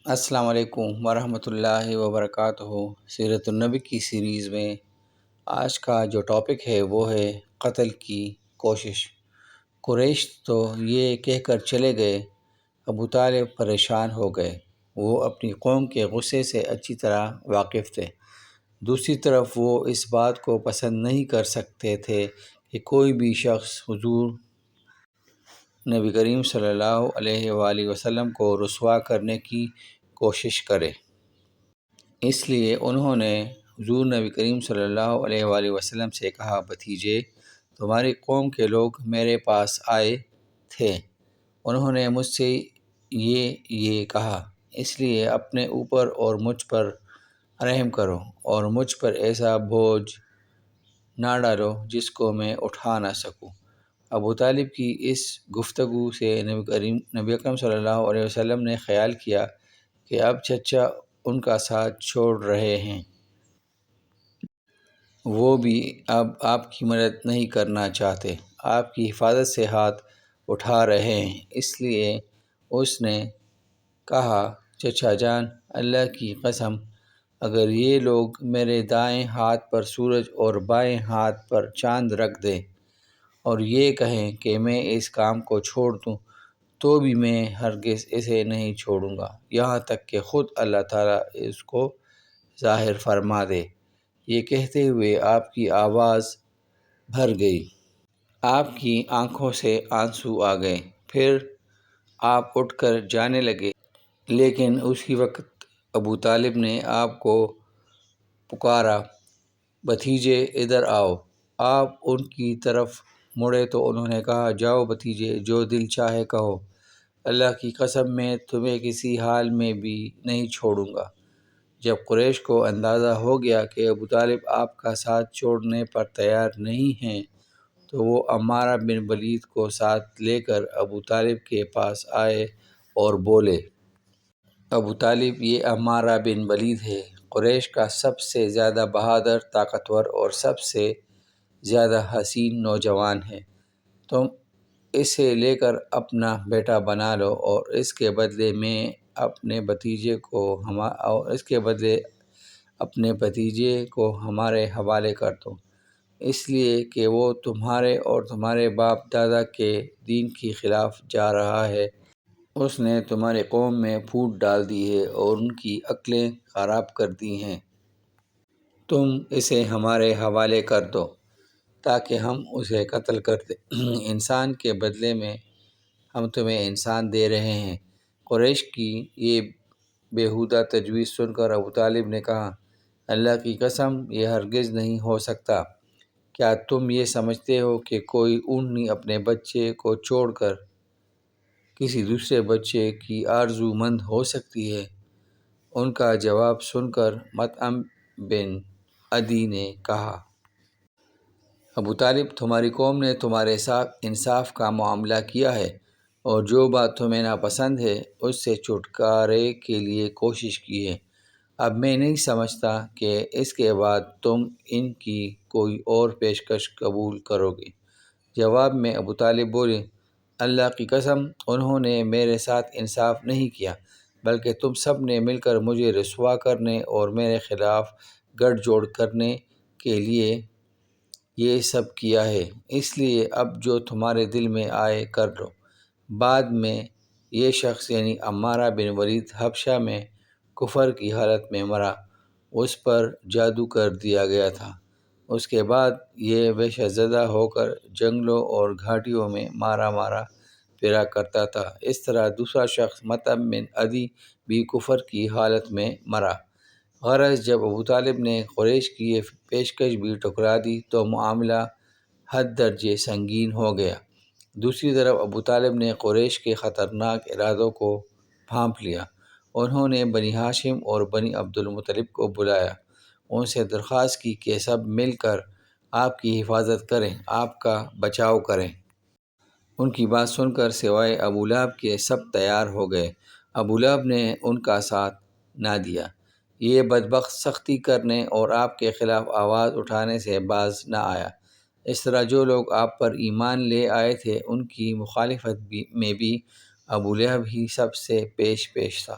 السلام علیکم ورحمۃ اللہ وبرکاتہ۔ سیرت النبی کی سیریز میں آج کا جو ٹاپک ہے وہ ہے قتل کی کوشش۔ قریش تو یہ کہہ کر چلے گئے، ابو طالب پریشان ہو گئے۔ وہ اپنی قوم کے غصے سے اچھی طرح واقف تھے۔ دوسری طرف وہ اس بات کو پسند نہیں کر سکتے تھے کہ کوئی بھی شخص حضور نبی کریم صلی اللہ علیہ وآلہ وسلم کو رسوا کرنے کی کوشش کرے۔ اس لیے انہوں نے حضور نبی کریم صلی اللہ علیہ وآلہ وسلم سے کہا، بھتیجے، تمہاری قوم کے لوگ میرے پاس آئے تھے، انہوں نے مجھ سے یہ کہا، اس لیے اپنے اوپر اور مجھ پر رحم کرو اور مجھ پر ایسا بوجھ نہ ڈالو جس کو میں اٹھا نہ سکوں۔ ابو طالب کی اس گفتگو سے نبی اکرم صلی اللہ علیہ وسلم نے خیال کیا کہ اب چچا ان کا ساتھ چھوڑ رہے ہیں، وہ بھی اب آپ کی مدد نہیں کرنا چاہتے، آپ کی حفاظت سے ہاتھ اٹھا رہے ہیں۔ اس لیے اس نے کہا، چچا جان، اللہ کی قسم، اگر یہ لوگ میرے دائیں ہاتھ پر سورج اور بائیں ہاتھ پر چاند رکھ دیں اور یہ کہیں کہ میں اس کام کو چھوڑ دوں تو بھی میں ہرگز اسے نہیں چھوڑوں گا، یہاں تک کہ خود اللہ تعالیٰ اس کو ظاہر فرما دے۔ یہ کہتے ہوئے آپ کی آواز بھر گئی، آپ کی آنکھوں سے آنسو آ گئے، پھر آپ اٹھ کر جانے لگے، لیکن اسی وقت ابو طالب نے آپ کو پکارا، بھتیجے ادھر آؤ۔ آپ ان کی طرف مڑے تو انہوں نے کہا، جاؤ بھتیجے، جو دل چاہے کہو، اللہ کی قسم میں تمہیں کسی حال میں بھی نہیں چھوڑوں گا۔ جب قریش کو اندازہ ہو گیا کہ ابو طالب آپ کا ساتھ چھوڑنے پر تیار نہیں ہیں تو وہ عمارہ بن ولید کو ساتھ لے کر ابو طالب کے پاس آئے اور بولے، ابو طالب، یہ عمارہ بن ولید ہے، قریش کا سب سے زیادہ بہادر، طاقتور اور سب سے زیادہ حسین نوجوان ہے۔ تم اسے لے کر اپنا بیٹا بنا لو اور اس کے بدلے میں اپنے بھتیجے کو ہمارے حوالے کر دو، اس لیے کہ وہ تمہارے اور تمہارے باپ دادا کے دین کی خلاف جا رہا ہے۔ اس نے تمہاری قوم میں پھوٹ ڈال دی ہے اور ان کی عقلیں خراب کر دی ہیں۔ تم اسے ہمارے حوالے کر دو تاکہ ہم اسے قتل کر دیں، انسان کے بدلے میں ہم تمہیں انسان دے رہے ہیں۔ قریش کی یہ بیہودہ تجویز سن کر ابو طالب نے کہا، اللہ کی قسم، یہ ہرگز نہیں ہو سکتا۔ کیا تم یہ سمجھتے ہو کہ کوئی اونٹنی اپنے بچے کو چھوڑ کر کسی دوسرے بچے کی آرزو مند ہو سکتی ہے؟ ان کا جواب سن کر مطعم بن عدی نے کہا، ابو طالب، تمہاری قوم نے تمہارے ساتھ انصاف کا معاملہ کیا ہے اور جو بات تمہیں ناپسند ہے اس سے چھٹکارے کے لیے کوشش کی ہے۔ اب میں نہیں سمجھتا کہ اس کے بعد تم ان کی کوئی اور پیشکش قبول کرو گے۔ جواب میں ابو طالب بولے، اللہ کی قسم، انہوں نے میرے ساتھ انصاف نہیں کیا، بلکہ تم سب نے مل کر مجھے رسوا کرنے اور میرے خلاف گٹھ جوڑ کرنے کے لیے یہ سب کیا ہے، اس لیے اب جو تمہارے دل میں آئے کر لو۔ بعد میں یہ شخص یعنی عمارہ بن ولید حبشہ میں کفر کی حالت میں مرا، اس پر جادو کر دیا گیا تھا۔ اس کے بعد یہ وحشت زدہ ہو کر جنگلوں اور گھاٹیوں میں مارا پھرا کرتا تھا۔ اس طرح دوسرا شخص مطعم بن عدی بھی کفر کی حالت میں مرا۔ غرض جب ابو طالب نے قریش کی یہ پیشکش بھی ٹھکرا دی تو معاملہ حد درجے سنگین ہو گیا۔ دوسری طرف ابو طالب نے قریش کے خطرناک ارادوں کو بھانپ لیا۔ انہوں نے بنی ہاشم اور بنی عبد المطلب کو بلایا، ان سے درخواست کی کہ سب مل کر آپ کی حفاظت کریں، آپ کا بچاؤ کریں۔ ان کی بات سن کر سوائے ابو لہب کے سب تیار ہو گئے۔ ابو لہب نے ان کا ساتھ نہ دیا۔ یہ بدبخت سختی کرنے اور آپ کے خلاف آواز اٹھانے سے باز نہ آیا۔ اس طرح جو لوگ آپ پر ایمان لے آئے تھے ان کی مخالفت میں بھی ابو لہب ہی سب سے پیش تھا۔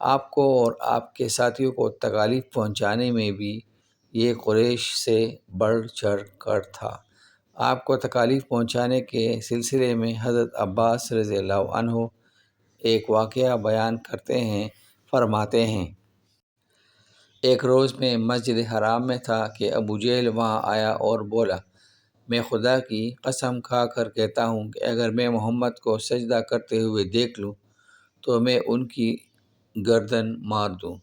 آپ کو اور آپ کے ساتھیوں کو تکالیف پہنچانے میں بھی یہ قریش سے بڑھ چڑھ کر تھا۔ آپ کو تکالیف پہنچانے کے سلسلے میں حضرت عباس رضی اللہ عنہ ایک واقعہ بیان کرتے ہیں، فرماتے ہیں، ایک روز میں مسجد حرام میں تھا کہ ابو جہل وہاں آیا اور بولا، میں خدا کی قسم کھا کر کہتا ہوں کہ اگر میں محمد کو سجدہ کرتے ہوئے دیکھ لوں تو میں ان کی گردن مار دوں۔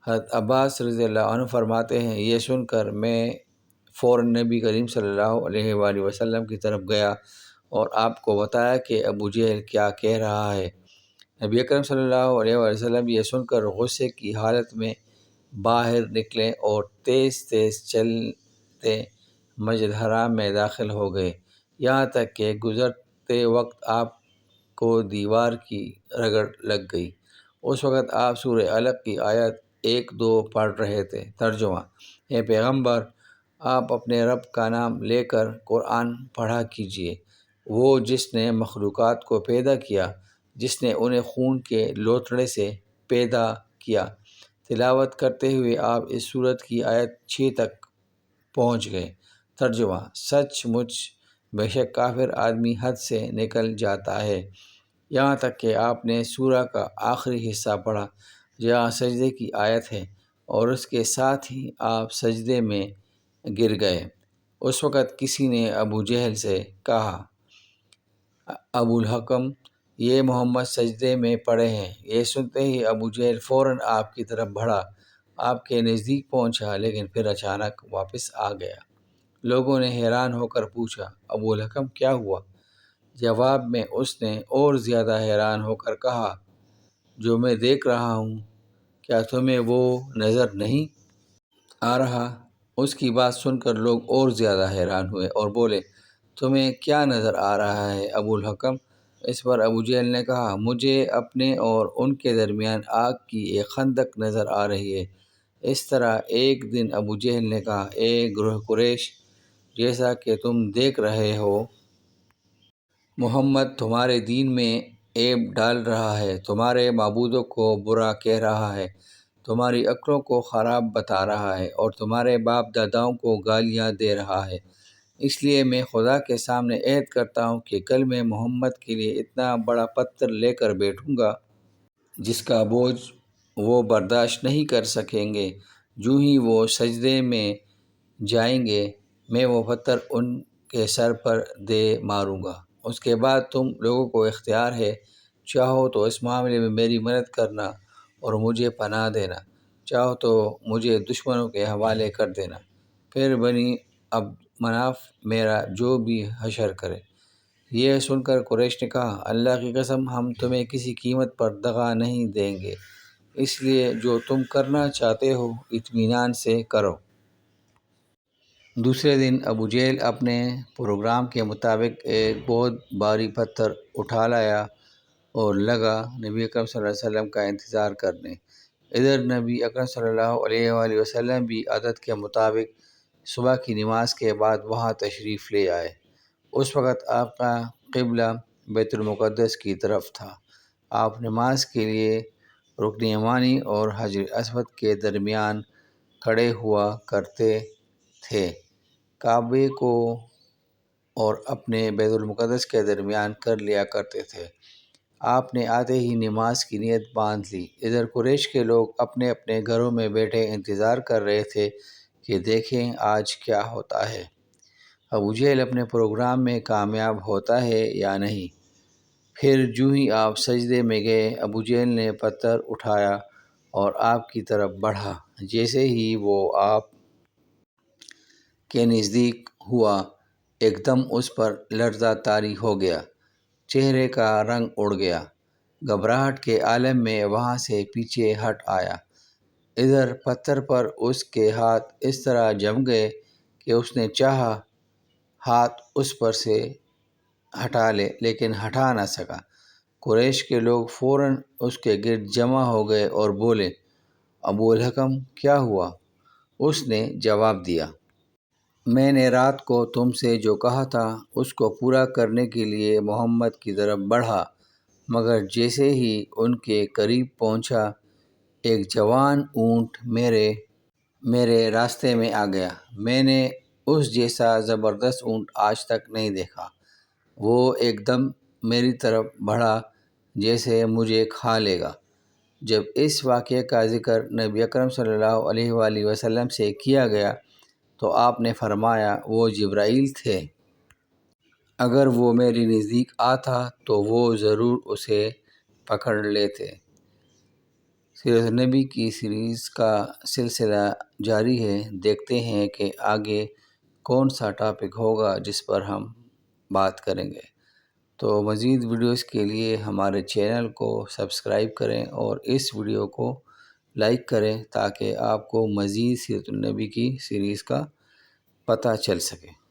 حضرت عباس رضی اللہ عنہ فرماتے ہیں، یہ سن کر میں فوراً نبی کریم صلی اللہ علیہ وآلہ وسلم کی طرف گیا اور آپ کو بتایا کہ ابو جہل کیا کہہ رہا ہے۔ نبی اکرم صلی اللہ علیہ وآلہ وسلم یہ سن کر غصے کی حالت میں باہر نکلے اور تیز تیز چلتے مسجد حرام میں داخل ہو گئے، یہاں تک کہ گزرتے وقت آپ کو دیوار کی رگڑ لگ گئی۔ اس وقت آپ سورہ علق کی آیت 1-2 پڑھ رہے تھے۔ ترجمہ: اے پیغمبر، آپ اپنے رب کا نام لے کر قرآن پڑھا کیجیے، وہ جس نے مخلوقات کو پیدا کیا، جس نے انہیں خون کے لوتھڑے سے پیدا کیا۔ تلاوت کرتے ہوئے آپ اس سورت کی آیت 6 تک پہنچ گئے۔ ترجمہ: سچ مچ بے شک کافر آدمی حد سے نکل جاتا ہے، یہاں تک کہ آپ نے سورہ کا آخری حصہ پڑھا جہاں سجدے کی آیت ہے، اور اس کے ساتھ ہی آپ سجدے میں گر گئے۔ اس وقت کسی نے ابو جہل سے کہا، ابو الحکم، یہ محمد سجدے میں پڑے ہیں۔ یہ سنتے ہی ابو جہل فوراً آپ کی طرف بڑھا، آپ کے نزدیک پہنچا، لیکن پھر اچانک واپس آ گیا۔ لوگوں نے حیران ہو کر پوچھا، ابو الحکم کیا ہوا؟ جواب میں اس نے اور زیادہ حیران ہو کر کہا، جو میں دیکھ رہا ہوں کیا تمہیں وہ نظر نہیں آ رہا؟ اس کی بات سن کر لوگ اور زیادہ حیران ہوئے اور بولے، تمہیں کیا نظر آ رہا ہے ابو الحکم؟ اس پر ابو جہل نے کہا، مجھے اپنے اور ان کے درمیان آگ کی ایک خندق نظر آ رہی ہے۔ اس طرح ایک دن ابو جہل نے کہا، اے گروہ قریش، جیسا کہ تم دیکھ رہے ہو محمد تمہارے دین میں عیب ڈال رہا ہے، تمہارے معبودوں کو برا کہہ رہا ہے، تمہاری عقلوں کو خراب بتا رہا ہے اور تمہارے باپ داداؤں کو گالیاں دے رہا ہے۔ اس لیے میں خدا کے سامنے عہد کرتا ہوں کہ کل میں محمد کے لیے اتنا بڑا پتھر لے کر بیٹھوں گا جس کا بوجھ وہ برداشت نہیں کر سکیں گے۔ جو ہی وہ سجدے میں جائیں گے میں وہ پتھر ان کے سر پر دے ماروں گا۔ اس کے بعد تم لوگوں کو اختیار ہے، چاہو تو اس معاملے میں میری مدد کرنا اور مجھے پناہ دینا، چاہو تو مجھے دشمنوں کے حوالے کر دینا، پھر بنی عبد مناف میرا جو بھی حشر کرے۔ یہ سن کر قریش نے کہا، اللہ کی قسم ہم تمہیں کسی قیمت پر دغا نہیں دیں گے، اس لیے جو تم کرنا چاہتے ہو اطمینان سے کرو۔ دوسرے دن ابو جہل اپنے پروگرام کے مطابق ایک بہت بھاری پتھر اٹھا لایا اور لگا نبی اکرم صلی اللہ علیہ وسلم کا انتظار کرنے۔ ادھر نبی اکرم صلی اللہ علیہ وآلہ وسلم بھی عادت کے مطابق صبح کی نماز کے بعد وہاں تشریف لے آئے۔ اس وقت آپ کا قبلہ بیت المقدس کی طرف تھا۔ آپ نماز کے لیے رکن یمانی اور حجر اسود کے درمیان کھڑے ہوا کرتے تھے، کعبے کو اور اپنے بیت المقدس کے درمیان کر لیا کرتے تھے۔ آپ نے آتے ہی نماز کی نیت باندھ لی۔ ادھر قریش کے لوگ اپنے اپنے گھروں میں بیٹھے انتظار کر رہے تھے کہ دیکھیں آج کیا ہوتا ہے، ابو جہل اپنے پروگرام میں کامیاب ہوتا ہے یا نہیں۔ پھر جو ہی آپ سجدے میں گئے ابو جہل نے پتھر اٹھایا اور آپ کی طرف بڑھا، جیسے ہی وہ آپ کے نزدیک ہوا ایک دم اس پر لرزہ طاری ہو گیا، چہرے کا رنگ اڑ گیا، گھبراہٹ کے عالم میں وہاں سے پیچھے ہٹ آیا۔ ادھر پتھر پر اس کے ہاتھ اس طرح جم گئے کہ اس نے چاہا ہاتھ اس پر سے ہٹا لے لیکن ہٹا نہ سکا۔ قریش کے لوگ فوراً اس کے گرد جمع ہو گئے اور بولے، ابو الحکم کیا ہوا؟ اس نے جواب دیا، میں نے رات کو تم سے جو کہا تھا اس کو پورا کرنے کے لیے محمد کی طرف بڑھا، مگر جیسے ہی ان کے قریب پہنچا ایک جوان اونٹ میرے راستے میں آ گیا۔ میں نے اس جیسا زبردست اونٹ آج تک نہیں دیکھا۔ وہ ایک دم میری طرف بڑھا جیسے مجھے کھا لے گا۔ جب اس واقعے کا ذکر نبی اکرم صلی اللہ علیہ وآلہ وسلم سے کیا گیا تو آپ نے فرمایا وہ جبرائیل تھے۔ اگر وہ میرے نزدیک آتا تو وہ ضرور اسے پکڑ لیتے۔ سیرت نبی کی سیریز کا سلسلہ جاری ہے۔ دیکھتے ہیں کہ آگے کون سا ٹاپک ہوگا جس پر ہم بات کریں گے۔ تو مزید ویڈیوز کے لیے ہمارے چینل کو سبسکرائب کریں اور اس ویڈیو کو لائک کریں تاکہ آپ کو مزید سیرت النبی کی سیریز کا پتہ چل سکے۔